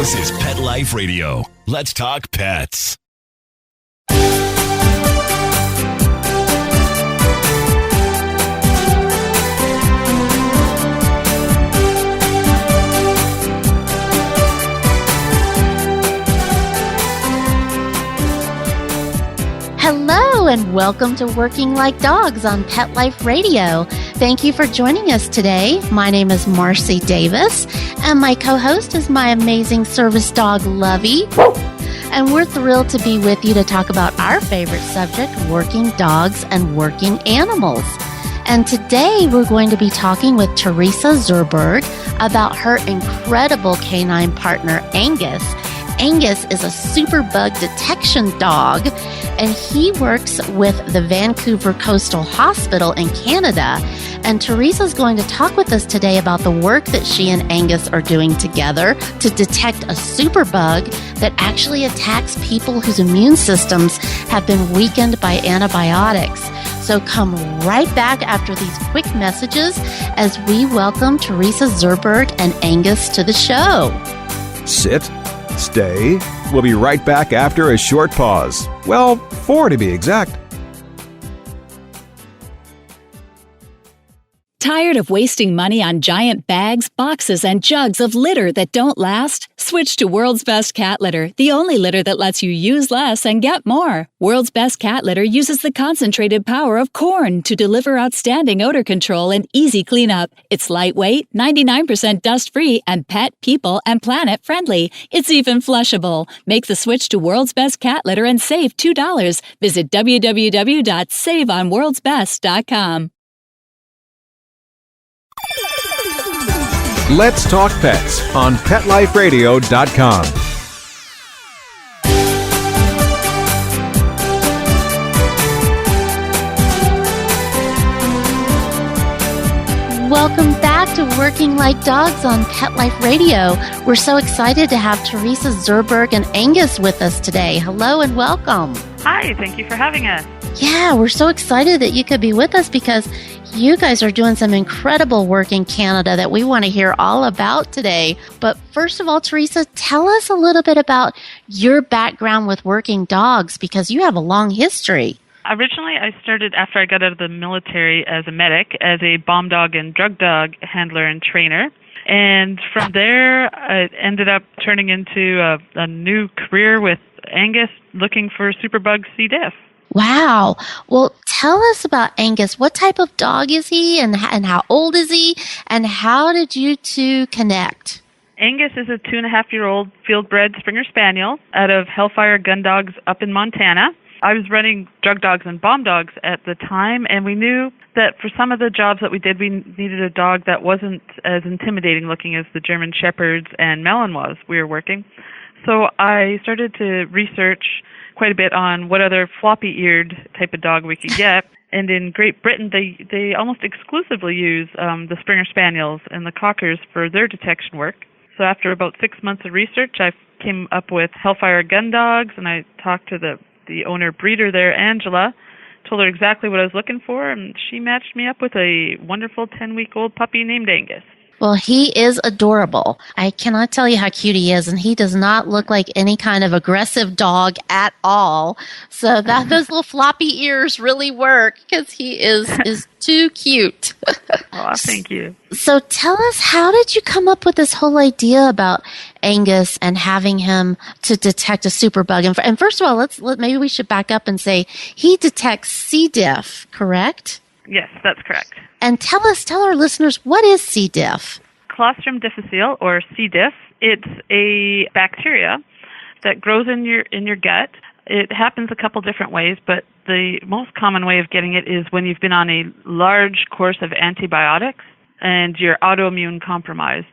This is Pet Life Radio. Let's talk pets. Hello and welcome to Working Like Dogs on Pet Life Radio. Thank you for joining us today. My name is Marcie Davis and my co-host is my amazing service dog Lovey. And we're thrilled to be with you to talk about our favorite subject, working dogs and working animals. And today we're going to be talking with Teresa Zurberg about her incredible canine partner Angus. Angus is a superbug detection dog, and he works with the Vancouver Coastal Hospital in Canada. And Teresa's going to talk with us today about the work that she and Angus are doing together to detect a superbug that actually attacks people whose immune systems have been weakened by antibiotics. So come right back after these quick messages as we welcome Teresa Zurberg and Angus to the show. Sit. Stay. We'll be right back after a short pause. Well, 4 to be exact. Tired of wasting money on giant bags, boxes, and jugs of litter that don't last? Switch to World's Best Cat Litter, the only litter that lets you use less and get more. World's Best Cat Litter uses the concentrated power of corn to deliver outstanding odor control and easy cleanup. It's lightweight, 99% dust-free, and pet, people, and planet friendly. It's even flushable. Make the switch to World's Best Cat Litter and save $2. Visit www.saveonworldsbest.com. Let's talk pets on PetLifeRadio.com. Welcome back to Working Like Dogs on Pet Life Radio. We're so excited to have Teresa Zurberg and Angus with us today. Hello and welcome. Hi, thank you for having us. Yeah, we're so excited that you could be with us because you guys are doing some incredible work in Canada that we want to hear all about today. But first of all, Teresa, tell us a little bit about your background with working dogs because you have a long history. Originally, I started after I got out of the military as a medic, as a bomb dog and drug dog handler and trainer. And from there, I ended up turning into a new career with Angus, looking for Superbug C. diff. Wow. Well, tell us about Angus. What type of dog is he and how old is he and how did you two connect? Angus is a 2.5-year-old field-bred Springer Spaniel out of Hellfire Gun Dogs up in Montana. I was running drug dogs and bomb dogs at the time, and we knew that for some of the jobs that we did, we needed a dog that wasn't as intimidating looking as the German Shepherds and Malinois we were working. So I started to research quite a bit on what other floppy-eared type of dog we could get. And in Great Britain, they almost exclusively use the Springer Spaniels and the Cockers for their detection work. So after about 6 months of research, I came up with Hellfire Gun Dogs, and I talked to the owner-breeder there, Angela, told her exactly what I was looking for, and she matched me up with a wonderful 10-week-old puppy named Angus. Well, he is adorable. I cannot tell you how cute he is, and he does not look like any kind of aggressive dog at all. So those little floppy ears really work because he is too cute. Oh, thank you. So tell us, how did you come up with this whole idea about Angus and having him to detect a superbug? And first of all, maybe we should back up and say he detects C. diff, correct? Yes, that's correct. And tell our listeners, what is C. diff? Clostridium difficile, or C. diff. It's a bacteria that grows in your gut. It happens a couple different ways, but the most common way of getting it is when you've been on a large course of antibiotics and you're autoimmune compromised.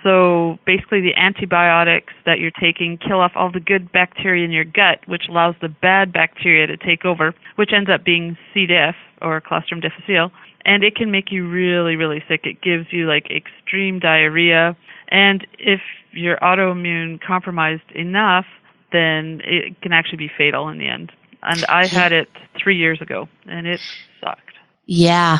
So basically the antibiotics that you're taking kill off all the good bacteria in your gut, which allows the bad bacteria to take over, which ends up being C. diff, or Clostridium difficile. And it can make you really, really sick. It gives you like extreme diarrhea. And if you're autoimmune compromised enough, then it can actually be fatal in the end. And I had it 3 years ago, and it sucked. Yeah,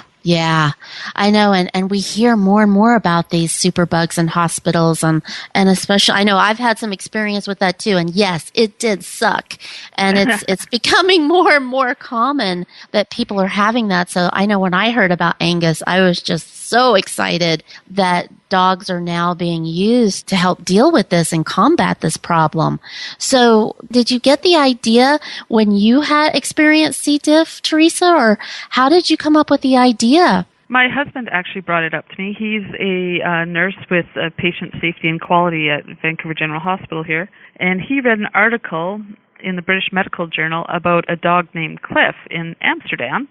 I know. And we hear more and more about these superbugs in hospitals. And especially, I know I've had some experience with that too. And yes, it did suck. And it's becoming more and more common that people are having that. So I know when I heard about Angus, I was just so excited that dogs are now being used to help deal with this and combat this problem. So did you get the idea when you had experienced C. diff, Teresa, or how did you come up with the idea? My husband actually brought it up to me. He's a nurse with patient safety and quality at Vancouver General Hospital here, and he read an article in the British Medical Journal about a dog named Cliff in Amsterdam.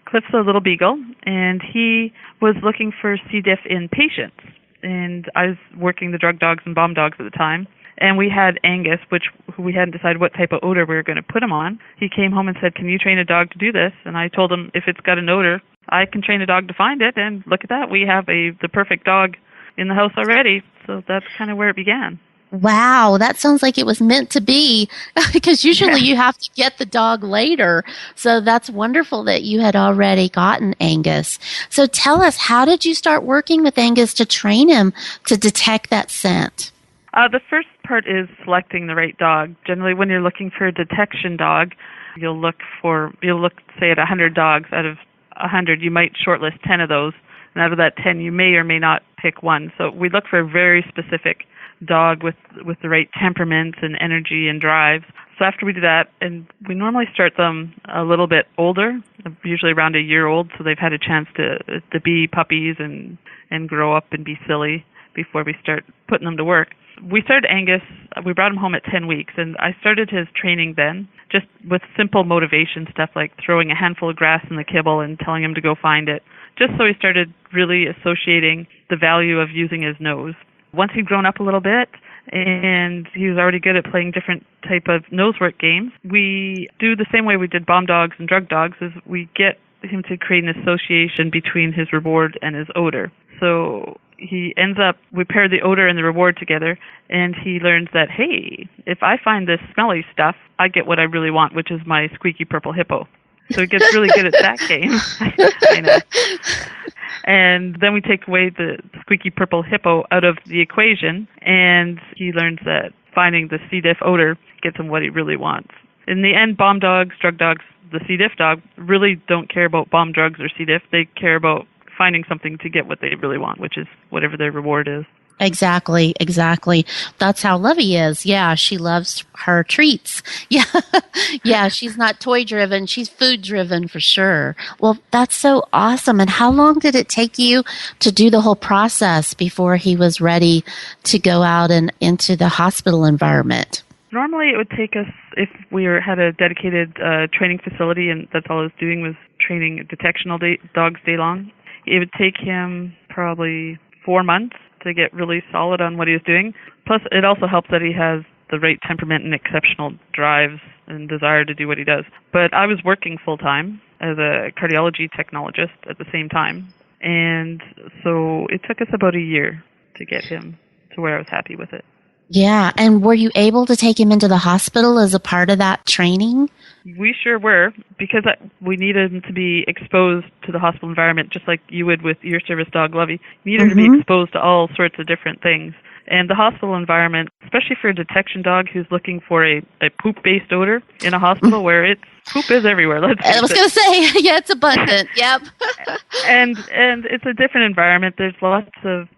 Cliff's a little beagle, and he was looking for C. diff in patients. And I was working the drug dogs and bomb dogs at the time. And we had Angus, who we hadn't decided what type of odor we were going to put him on. He came home and said, "Can you train a dog to do this?" And I told him, if it's got an odor, I can train a dog to find it. And look at that. We have the perfect dog in the house already. So that's kind of where it began. Wow, that sounds like it was meant to be, because usually you have to get the dog later. So that's wonderful that you had already gotten Angus. So tell us, how did you start working with Angus to train him to detect that scent? The first part is selecting the right dog. Generally, when you're looking for a detection dog, you'll look, say, at 100 dogs. Out of 100, you might shortlist 10 of those. And out of that 10, you may or may not pick one. So we look for a very specific dog with the right temperament and energy and drive. So after we do that, and we normally start them a little bit older, usually around a year old, so they've had a chance to be puppies and grow up and be silly before we start putting them to work. We started Angus, we brought him home at 10 weeks, and I started his training then, just with simple motivation stuff like throwing a handful of grass in the kibble and telling him to go find it, just so he started really associating the value of using his nose. Once he'd grown up a little bit and he was already good at playing different type of nosework games, we do the same way we did bomb dogs and drug dogs, is we get him to create an association between his reward and his odor. So he ends up, we pair the odor and the reward together, and he learns that, hey, if I find this smelly stuff, I get what I really want, which is my squeaky purple hippo. So he gets really good at that game. I know. And then we take away the squeaky purple hippo out of the equation, and he learns that finding the C. diff odor gets him what he really wants. In the end, bomb dogs, drug dogs, the C. diff dog really don't care about bomb drugs or C. diff. They care about finding something to get what they really want, which is whatever their reward is. Exactly. That's how Lovey is. Yeah, she loves her treats. Yeah, she's not toy driven. She's food driven for sure. Well, that's so awesome. And how long did it take you to do the whole process before he was ready to go out and into the hospital environment? Normally it would take us, if we had a dedicated training facility and that's all I was doing was training detection dogs day long, it would take him probably 4 months to get really solid on what he was doing. Plus, it also helps that he has the right temperament and exceptional drives and desire to do what he does. But I was working full-time as a cardiology technologist at the same time, and so it took us about a year to get him to where I was happy with it. Yeah, and were you able to take him into the hospital as a part of that training? We sure were, because we needed him to be exposed to the hospital environment, just like you would with your service dog, Lovey. You needed him to be exposed to all sorts of different things. And the hospital environment, especially for a detection dog who's looking for a poop-based odor in a hospital where poop is everywhere. I was going to say, yeah, it's abundant. Yep. and it's a different environment. There's lots of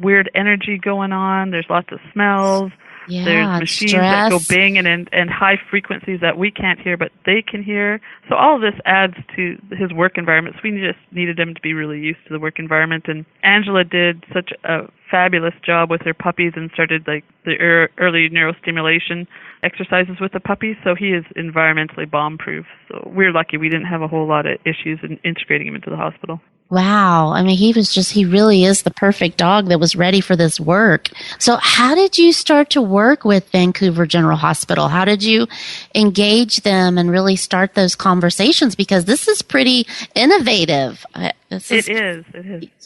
weird energy going on. There's lots of smells. Yeah, there's machines that go banging and high frequencies that we can't hear, but they can hear. So all of this adds to his work environment. So we just needed him to be really used to the work environment. And Angela did such a fabulous job with her puppies and started like the early neurostimulation exercises with the puppies. So he is environmentally bomb-proof. So we're lucky we didn't have a whole lot of issues in integrating him into the hospital. Wow. I mean, he really is the perfect dog that was ready for this work. So how did you start to work with Vancouver General Hospital? How did you engage them and really start those conversations? Because this is pretty innovative. It is.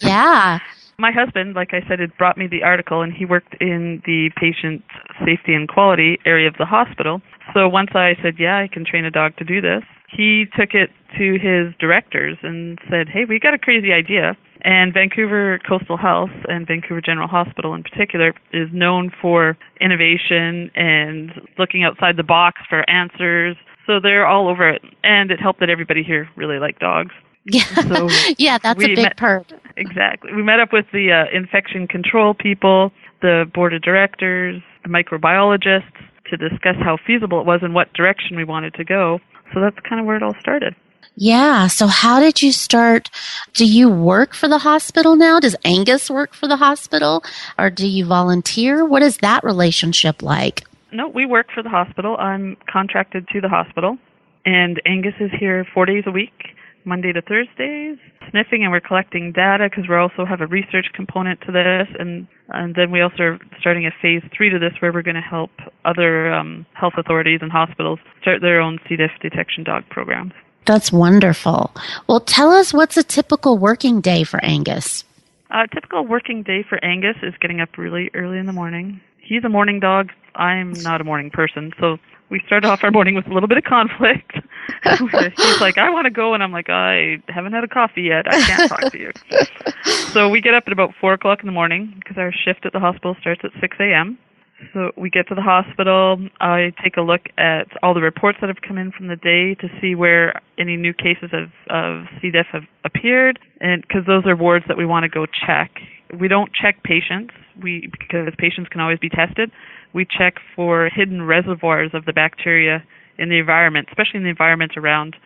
Yeah. My husband, like I said, had brought me the article, and he worked in the patient safety and quality area of the hospital. So once I said, yeah, I can train a dog to do this, he took it to his directors and said, hey, we got a crazy idea. And Vancouver Coastal Health and Vancouver General Hospital in particular is known for innovation and looking outside the box for answers. So they're all over it. And it helped that everybody here really liked dogs. Yeah, So yeah, that's a big perk. Exactly. We met up with the infection control people, the board of directors, the microbiologists to discuss how feasible it was and what direction we wanted to go. So that's kind of where it all started. Yeah, so how did you start? Do you work for the hospital now? Does Angus work for the hospital? Or do you volunteer? What is that relationship like? No, we work for the hospital. I'm contracted to the hospital. And Angus is here 4 days a week, Monday to Thursdays, sniffing, and we're collecting data because we also have a research component to this. And then we also are starting a phase 3 to this where we're going to help other health authorities and hospitals start their own C. diff detection dog programs. That's wonderful. Well, tell us, what's a typical working day for Angus? A typical working day for Angus is getting up really early in the morning. He's a morning dog. I'm not a morning person, so we start off our morning with a little bit of conflict. He's like, I want to go, and I'm like, I haven't had a coffee yet. I can't talk to you. So we get up at about 4 o'clock in the morning because our shift at the hospital starts at 6 a.m. So we get to the hospital. I take a look at all the reports that have come in from the day to see where any new cases of C. diff have appeared, and because those are wards that we want to go check. We don't check patients because patients can always be tested. We check for hidden reservoirs of the bacteria in the environment, especially in the environment around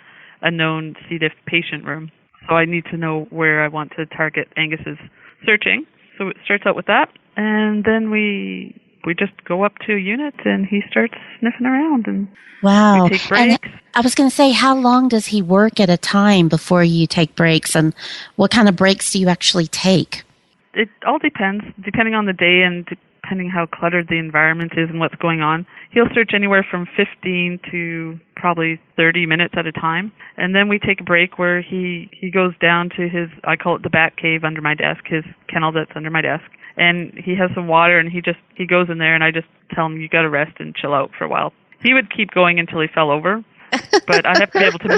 a known C. diff patient room. So I need to know where I want to target Angus's searching. So it starts out with that, and then we just go up to a unit, and he starts sniffing around, and wow. we take breaks. And I was going to say, how long does he work at a time before you take breaks, and what kind of breaks do you actually take? It all depends, depending on the day and depending how cluttered the environment is and what's going on. He'll search anywhere from 15 to probably 30 minutes at a time. And then we take a break where he goes down to his, I call it the bat cave under my desk, his kennel that's under my desk. And he has some water, and he goes in there, and I just tell him, you got to rest and chill out for a while. He would keep going until he fell over, but I have to be able to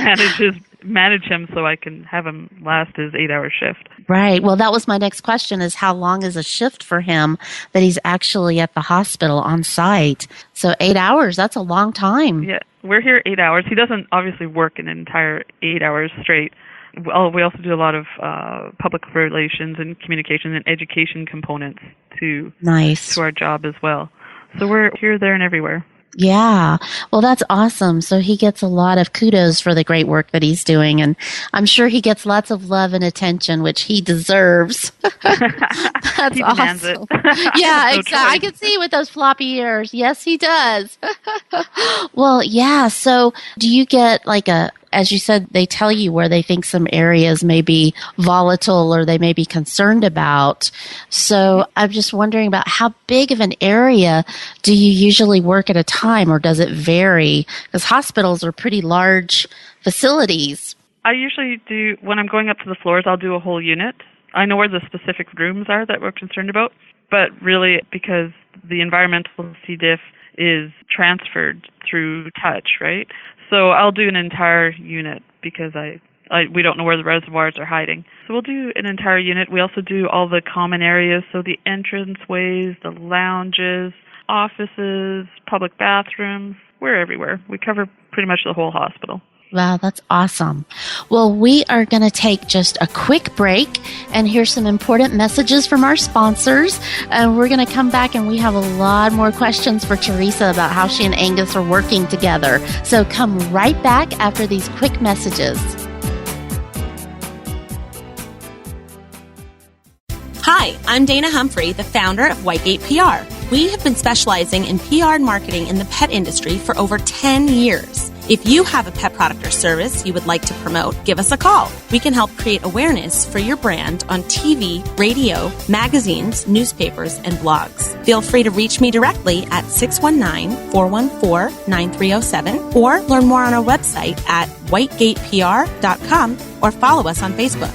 manage him so I can have him last his 8-hour shift. Right. Well, that was my next question, is how long is a shift for him that he's actually at the hospital on site? So 8 hours, that's a long time. Yeah, we're here 8 hours. He doesn't obviously work an entire 8 hours straight. We also do a lot of public relations and communication and education components to our job as well. So we're here, there, and everywhere. Yeah. Well, that's awesome. So he gets a lot of kudos for the great work that he's doing, and I'm sure he gets lots of love and attention, which he deserves. That's he demands awesome. It. Yeah, no exactly. I can see with those floppy ears. Yes, he does. Well, yeah. So do you get as you said, they tell you where they think some areas may be volatile or they may be concerned about. So I'm just wondering about how big of an area do you usually work at a time, or does it vary? Because hospitals are pretty large facilities. I usually do, when I'm going up to the floors, I'll do a whole unit. I know where the specific rooms are that we're concerned about, but really because the environmental C. diff is transferred through touch, right? So I'll do an entire unit because we don't know where the reservoirs are hiding. So we'll do an entire unit. We also do all the common areas, so the entranceways, the lounges, offices, public bathrooms. We're everywhere. We cover pretty much the whole hospital. Wow, that's awesome. Well, we are going to take just a quick break and hear some important messages from our sponsors. And we're going to come back, and we have a lot more questions for Teresa about how she and Angus are working together. So come right back after these quick messages. Hi, I'm Dana Humphrey, the founder of Whitegate PR. We have been specializing in PR and marketing in the pet industry for over 10 years. If you have a pet product or service you would like to promote, give us a call. We can help create awareness for your brand on TV, radio, magazines, newspapers, and blogs. Feel free to reach me directly at 619-414-9307 or learn more on our website at whitegatepr.com or follow us on Facebook.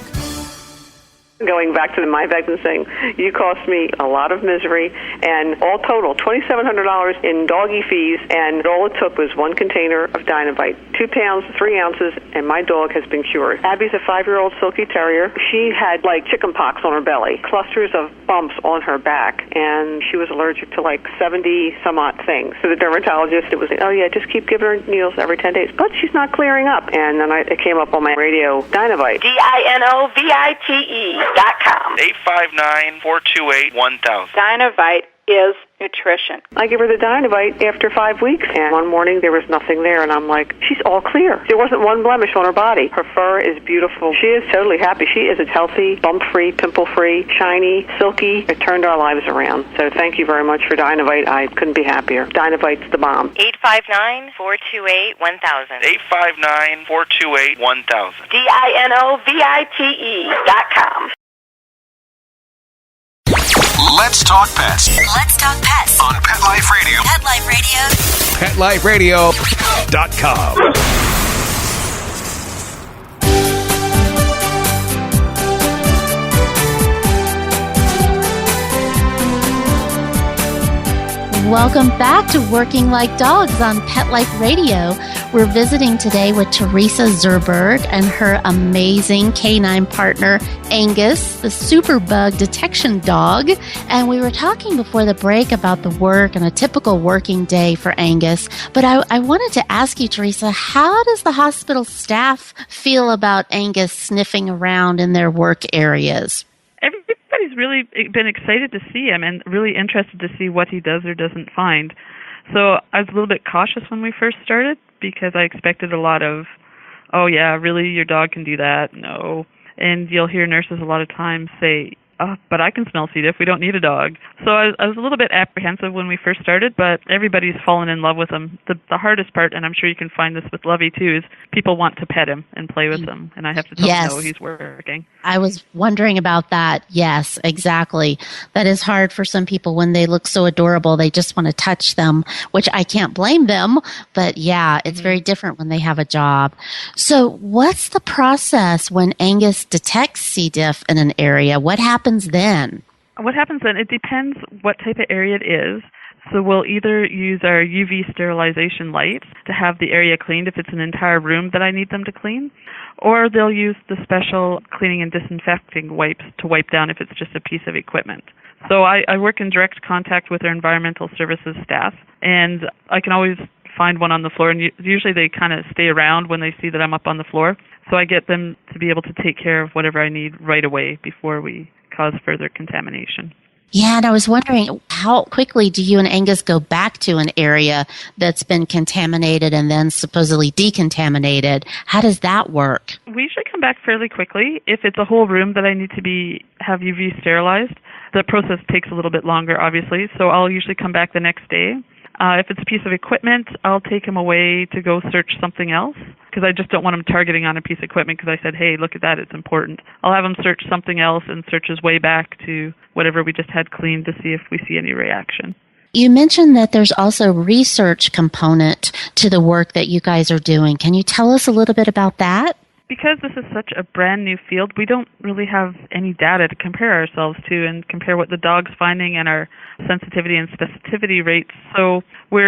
Going back to my vet and saying, you cost me a lot of misery, and all total, $2,700 in doggy fees, and all it took was one container of Dinovite, 2 pounds, 3 ounces, and my dog has been cured. Abby's a 5-year-old silky terrier. She had like chicken pox on her belly, clusters of bumps on her back, and she was allergic to like 70 some odd things. So the dermatologist, it was, oh yeah, just keep giving her needles every 10 days, but she's not clearing up. And then it came up on my radio, Dinovite. DINOVITE.com. 859-428-1000. Dinovite is nutrition. I give her the Dinovite after 5 weeks, and one morning there was nothing there, and I'm like, she's all clear. There wasn't one blemish on her body. Her fur is beautiful. She is totally happy. She is healthy, bump-free, pimple-free, shiny, silky. It turned our lives around. So thank you very much for Dinovite. I couldn't be happier. Dinovite's the bomb. 859-428-1000. 859-428-1000. DINOVITE.com. Let's talk pets. Let's talk pets On Pet Life Radio. Pet Life Radio. PetLifeRadio.com. Welcome back to Working Like Dogs on Pet Life Radio. We're visiting today with Teresa Zurberg and her amazing canine partner, Angus, the Superbug detection dog. And we were talking before the break about the work and a typical working day for Angus. But I wanted to ask you, Teresa, how does the hospital staff feel about Angus sniffing around in their work areas? Everybody's really been excited to see him and really interested to see what he does or doesn't find. So I was a little bit cautious when we first started because I expected a lot of, oh yeah, really, your dog can do that? No. And you'll hear nurses a lot of times say, oh, but I can smell C. diff. We don't need a dog. So I was a little bit apprehensive when we first started, but everybody's fallen in love with him. The hardest part, and I'm sure you can find this with Lovey too, is people want to pet him and play with him, and I have to tell them, no, he's working. I was wondering about that. Yes, exactly. That is hard for some people when they look so adorable. They just want to touch them, which I can't blame them. But yeah, it's very different when they have a job. So what's the process when Angus detects C. diff in an area? What happens then? What happens then, it depends what type of area it is. So we'll either use our UV sterilization lights to have the area cleaned if it's an entire room that I need them to clean, or they'll use the special cleaning and disinfecting wipes to wipe down if it's just a piece of equipment. So I work in direct contact with our environmental services staff, and I can always find one on the floor, and usually they kind of stay around when they see that I'm up on the floor. So I get them to be able to take care of whatever I need right away before we cause further contamination. Yeah, and I was wondering, how quickly do you and Angus go back to an area that's been contaminated and then supposedly decontaminated? How does that work? We usually come back fairly quickly. If it's a whole room that I need to have UV sterilized, the process takes a little bit longer, obviously, so I'll usually come back the next day. If it's a piece of equipment, I'll take him away to go search something else because I just don't want him targeting on a piece of equipment because I said, hey, look at that, it's important. I'll have him search something else and search his way back to whatever we just had cleaned to see if we see any reaction. You mentioned that there's also a research component to the work that you guys are doing. Can you tell us a little bit about that? Because this is such a brand new field, we don't really have any data to compare ourselves to and compare what the dog's finding and our sensitivity and specificity rates. So we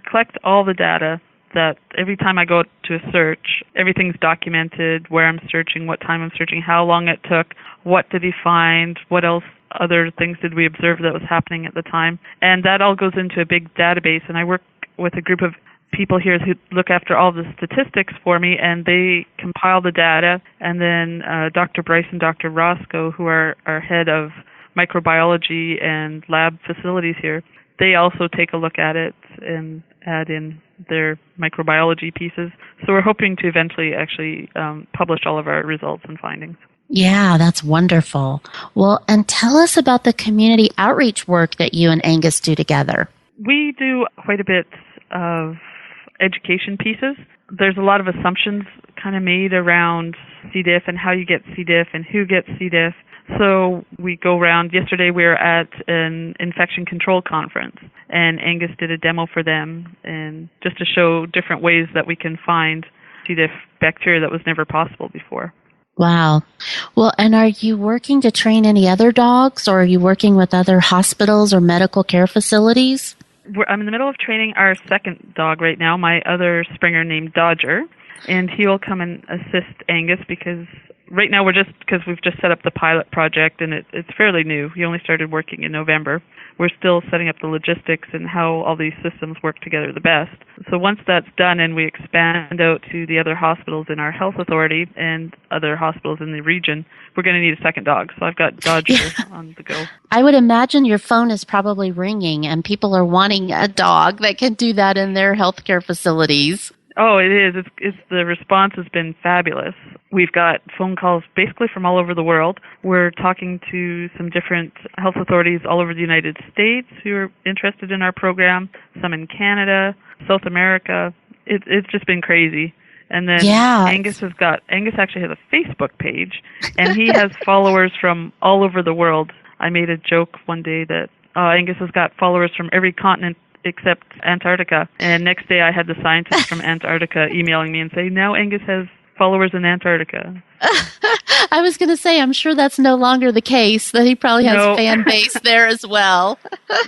collect all the data that every time I go to a search, everything's documented, where I'm searching, what time I'm searching, how long it took, what did he find, what else, other things did we observe that was happening at the time. And that all goes into a big database, and I work with a group of people here who look after all the statistics for me, and they compile the data, and then Dr. Bryce and Dr. Roscoe, who are our head of microbiology and lab facilities here, they also take a look at it and add in their microbiology pieces. So we're hoping to eventually actually publish all of our results and findings. Yeah, that's wonderful. Well, and tell us about the community outreach work that you and Angus do together. We do quite a bit of education pieces. There's a lot of assumptions kind of made around C. diff and how you get C. diff and who gets C. diff. So we go around. Yesterday we were at an infection control conference, and Angus did a demo for them, and just to show different ways that we can find C. diff bacteria that was never possible before. Wow. Well, and are you working to train any other dogs, or are you working with other hospitals or medical care facilities? I'm in the middle of training our second dog right now, my other Springer named Dodger, and he will come and assist Angus because right now we've just set up the pilot project and it's fairly new. He only started working in November. We're still setting up the logistics and how all these systems work together the best. So once that's done and we expand out to the other hospitals in our health authority and other hospitals in the region, we're going to need a second dog. So I've got Dodger on the go. I would imagine your phone is probably ringing and people are wanting a dog that can do that in their healthcare facilities. Oh, it is. It's the response has been fabulous. We've got phone calls basically from all over the world. We're talking to some different health authorities all over the United States who are interested in our program, some in Canada, South America. It's just been crazy. And then Angus actually has a Facebook page, and he has followers from all over the world. I made a joke one day that Angus has got followers from every continent except Antarctica. And next day I had the scientist from Antarctica emailing me and saying, now Angus has followers in Antarctica. I was going to say, I'm sure that's no longer the case, that he probably has a fan base there as well.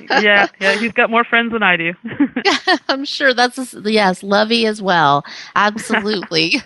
Yeah, he's got more friends than I do. I'm sure yes, Lovey as well. Absolutely.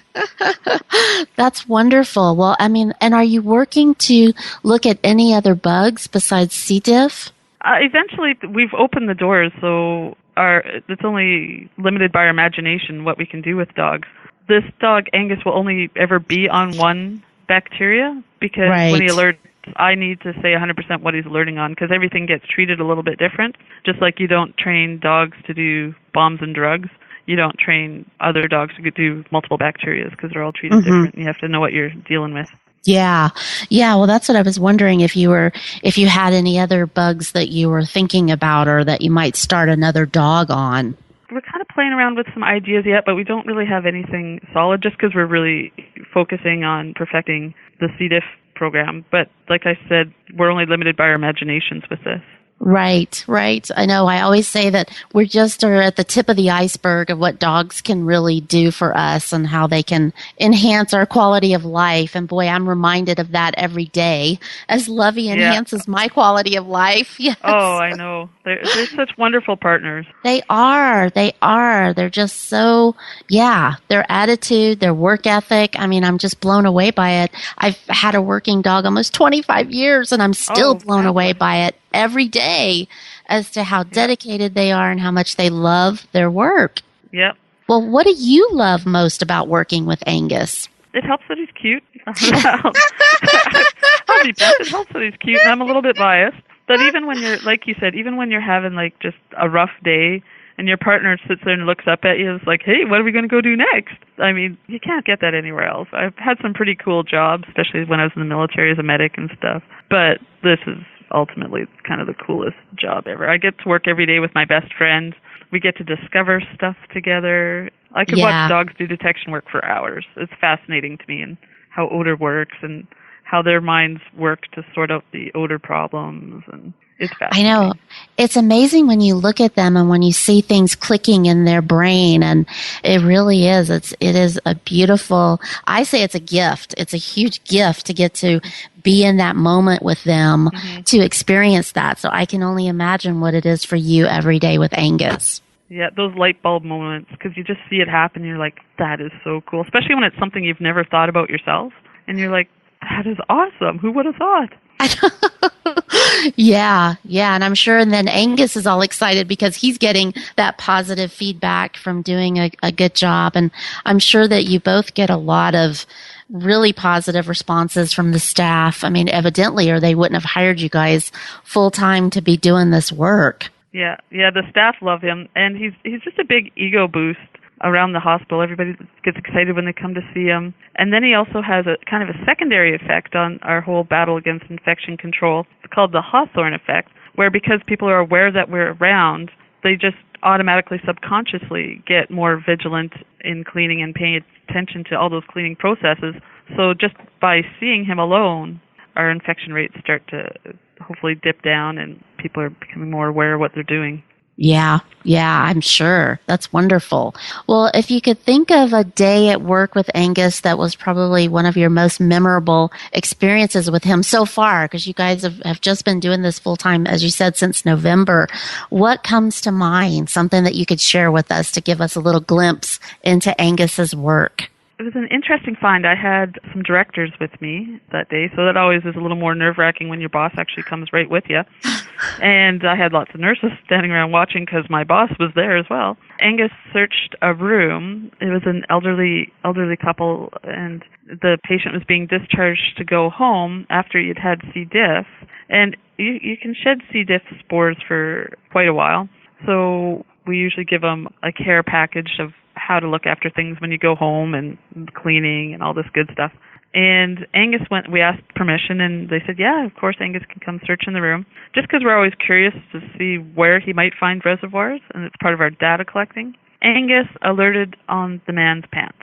That's wonderful. Well, I mean, and are you working to look at any other bugs besides C. diff? Eventually, we've opened the doors, so it's only limited by our imagination what we can do with dogs. This dog, Angus, will only ever be on one bacteria because when he alerts, I need to say 100% what he's alerting on because everything gets treated a little bit different. Just like you don't train dogs to do bombs and drugs, you don't train other dogs to do multiple bacteria because they're all treated different. And you have to know what you're dealing with. Yeah. Well, that's what I was wondering if you had any other bugs that you were thinking about or that you might start another dog on. We're kind of playing around with some ideas yet, but we don't really have anything solid just because we're really focusing on perfecting the C. diff program. But like I said, we're only limited by our imaginations with this. Right. I know. I always say that we're just at the tip of the iceberg of what dogs can really do for us and how they can enhance our quality of life. And boy, I'm reminded of that every day as Lovey enhances my quality of life. Yes. Oh, I know. They're such wonderful partners. They are. They're just so, their attitude, their work ethic. I mean, I'm just blown away by it. I've had a working dog almost 25 years and I'm still blown away by it every day as to how dedicated they are and how much they love their work. Yep. Well, what do you love most about working with Angus? It helps that he's cute. I'll be best. It helps that he's cute, and I'm a little bit biased. But even when you're, like you said, even when you're having like just a rough day and your partner sits there and looks up at you, it's like, hey, what are we going to go do next? I mean, you can't get that anywhere else. I've had some pretty cool jobs, especially when I was in the military as a medic and stuff. But this is ultimately kind of the coolest job ever. I get to work every day with my best friend. We get to discover stuff together. I could watch dogs do detection work for hours. It's fascinating to me and how odor works and how their minds work to sort out the odor problems, and it's fascinating. I know. It's amazing when you look at them and when you see things clicking in their brain, and it really is. It is a beautiful, I say it's a gift. It's a huge gift to get to be in that moment with them, to experience that. So I can only imagine what it is for you every day with Angus. Yeah, those light bulb moments, because you just see it happen, you're like, that is so cool. Especially when it's something you've never thought about yourself, and you're like, that is awesome. Who would have thought? Yeah, and I'm sure, and then Angus is all excited because he's getting that positive feedback from doing a good job, and I'm sure that you both get a lot of really positive responses from the staff. I mean, evidently, or they wouldn't have hired you guys full-time to be doing this work. Yeah, the staff love him, and he's just a big ego boost around the hospital. Everybody gets excited when they come to see him. And then he also has a kind of a secondary effect on our whole battle against infection control. It's called the Hawthorne effect, where because people are aware that we're around, they just automatically, subconsciously get more vigilant in cleaning and paying attention to all those cleaning processes. So just by seeing him alone, our infection rates start to hopefully dip down and people are becoming more aware of what they're doing. Yeah, I'm sure. That's wonderful. Well, if you could think of a day at work with Angus that was probably one of your most memorable experiences with him so far, because you guys have just been doing this full time, as you said, since November, what comes to mind? Something that you could share with us to give us a little glimpse into Angus's work. It was an interesting find. I had some directors with me that day, so that always is a little more nerve-wracking when your boss actually comes right with you. And I had lots of nurses standing around watching because my boss was there as well. Angus searched a room. It was an elderly couple, and the patient was being discharged to go home after he'd had C. diff. And you can shed C. diff spores for quite a while. So we usually give them a care package of how to look after things when you go home and cleaning and all this good stuff. And Angus went, we asked permission, and they said, yeah, of course, Angus can come search in the room. Just because we're always curious to see where he might find reservoirs, and it's part of our data collecting. Angus alerted on the man's pants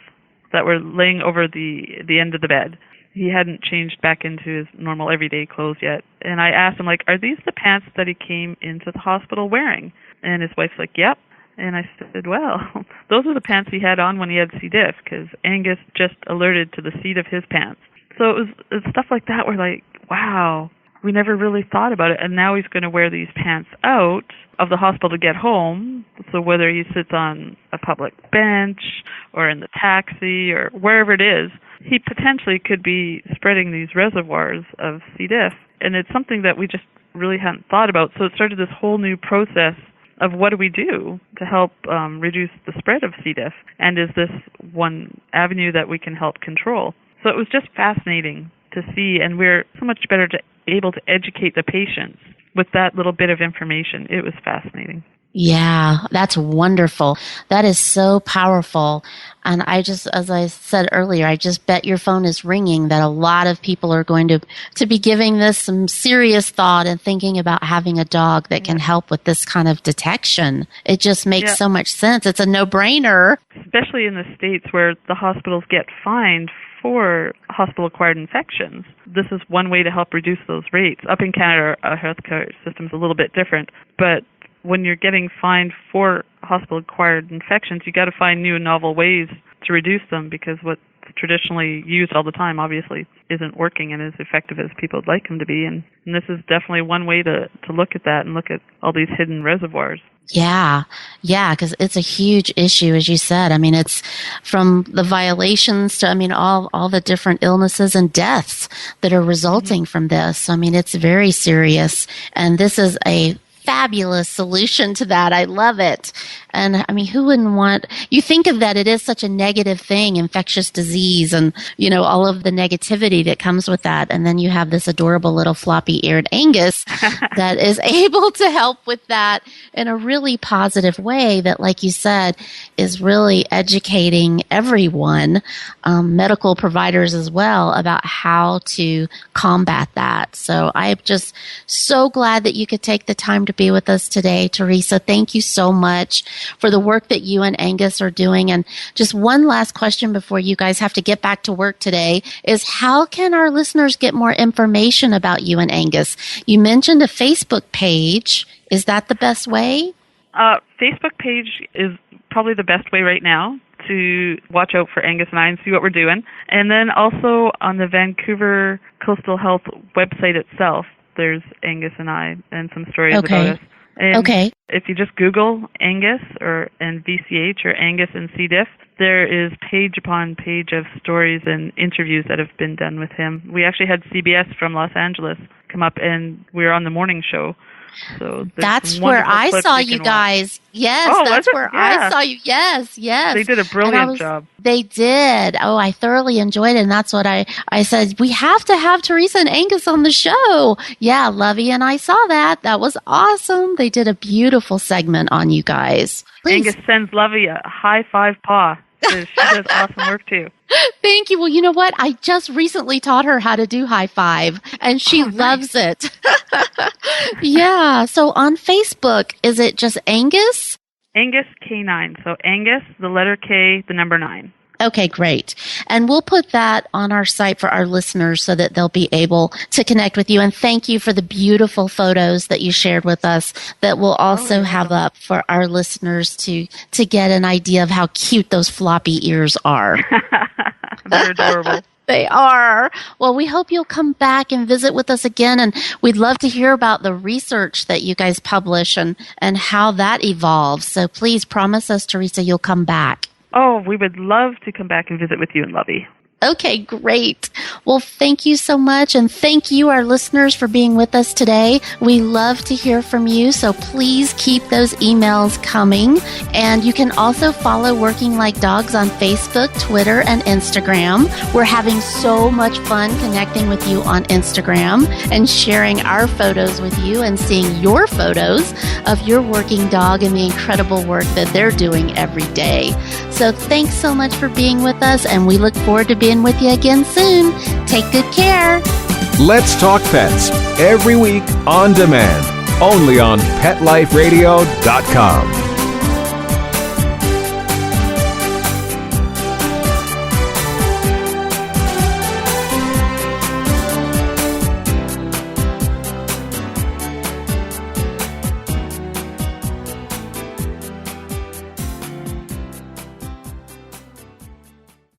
that were laying over the end of the bed. He hadn't changed back into his normal everyday clothes yet. And I asked him, are these the pants that he came into the hospital wearing? And his wife's like, yep. And I said, well, those are the pants he had on when he had C. diff, because Angus just alerted to the seat of his pants. So it was stuff like that where wow, we never really thought about it. And now he's going to wear these pants out of the hospital to get home. So whether he sits on a public bench or in the taxi or wherever it is, he potentially could be spreading these reservoirs of C. diff. And it's something that we just really hadn't thought about. So it started this whole new process of what do we do to help reduce the spread of C. diff, and is this one avenue that we can help control? So it was just fascinating to see, and we're so much better able to educate the patients with that little bit of information. It was fascinating. Yeah, that's wonderful. That is so powerful. And I just, as I said earlier, I just bet your phone is ringing that a lot of people are going to be giving this some serious thought and thinking about having a dog that can help with this kind of detection. It just makes so much sense. It's a no-brainer. Especially in the States where the hospitals get fined for hospital-acquired infections. This is one way to help reduce those rates. Up in Canada, our healthcare system is a little bit different, but when you're getting fined for hospital-acquired infections, you got to find new and novel ways to reduce them, because what's traditionally used all the time obviously isn't working and as effective as people would like them to be. And this is definitely one way to look at that and look at all these hidden reservoirs. Yeah, because it's a huge issue, as you said. I mean, it's from the violations to, all the different illnesses and deaths that are resulting from this. I mean, it's very serious. And this is a fabulous solution to that. I love it. And who wouldn't you think of that, it is such a negative thing, infectious disease and, all of the negativity that comes with that. And then you have this adorable little floppy-eared Angus that is able to help with that in a really positive way that, like you said, is really educating everyone, medical providers as well, about how to combat that. So I'm just so glad that you could take the time to be with us today, Teresa. Thank you so much for the work that you and Angus are doing. And just one last question before you guys have to get back to work today is, how can our listeners get more information about you and Angus? You mentioned a Facebook page. Is that the best way? Facebook page is probably the best way right now to watch out for Angus and I and see what we're doing. And then also on the Vancouver Coastal Health website itself, there's Angus and I and some stories about us. And if you just Google Angus and VCH or Angus and C. diff, there is page upon page of stories and interviews that have been done with him. We actually had CBS from Los Angeles come up, and we were on the morning show. So that's where I saw you guys. Yes, that's where I saw you. Yes. They did a brilliant job. They did. Oh, I thoroughly enjoyed it. And that's what I said, we have to have Teresa and Angus on the show. Yeah, Lovey and I saw that. That was awesome. They did a beautiful segment on you guys. Please. Angus sends Lovey a high five paw. She does awesome work too. Thank you. Well, you know what? I just recently taught her how to do high five, and she loves it. Yeah. So on Facebook, is it just Angus? Angus K9. So Angus, the letter K, the number 9. Okay, great. And we'll put that on our site for our listeners so that they'll be able to connect with you. And thank you for the beautiful photos that you shared with us that we'll also have up for our listeners to get an idea of how cute those floppy ears are. They're adorable. They are. Well, we hope you'll come back and visit with us again. And we'd love to hear about the research that you guys publish and how that evolves. So please promise us, Teresa, you'll come back. Oh, we would love to come back and visit with you and Lovey. Okay, great. Well, thank you so much. And thank you, our listeners, for being with us today. We love to hear from you. So please keep those emails coming. And you can also follow Working Like Dogs on Facebook, Twitter, and Instagram. We're having so much fun connecting with you on Instagram and sharing our photos with you and seeing your photos of your working dog and the incredible work that they're doing every day. So thanks so much for being with us, and we look forward to being with you again soon. Take good care. Let's Talk Pets, every week on demand, only on PetLifeRadio.com.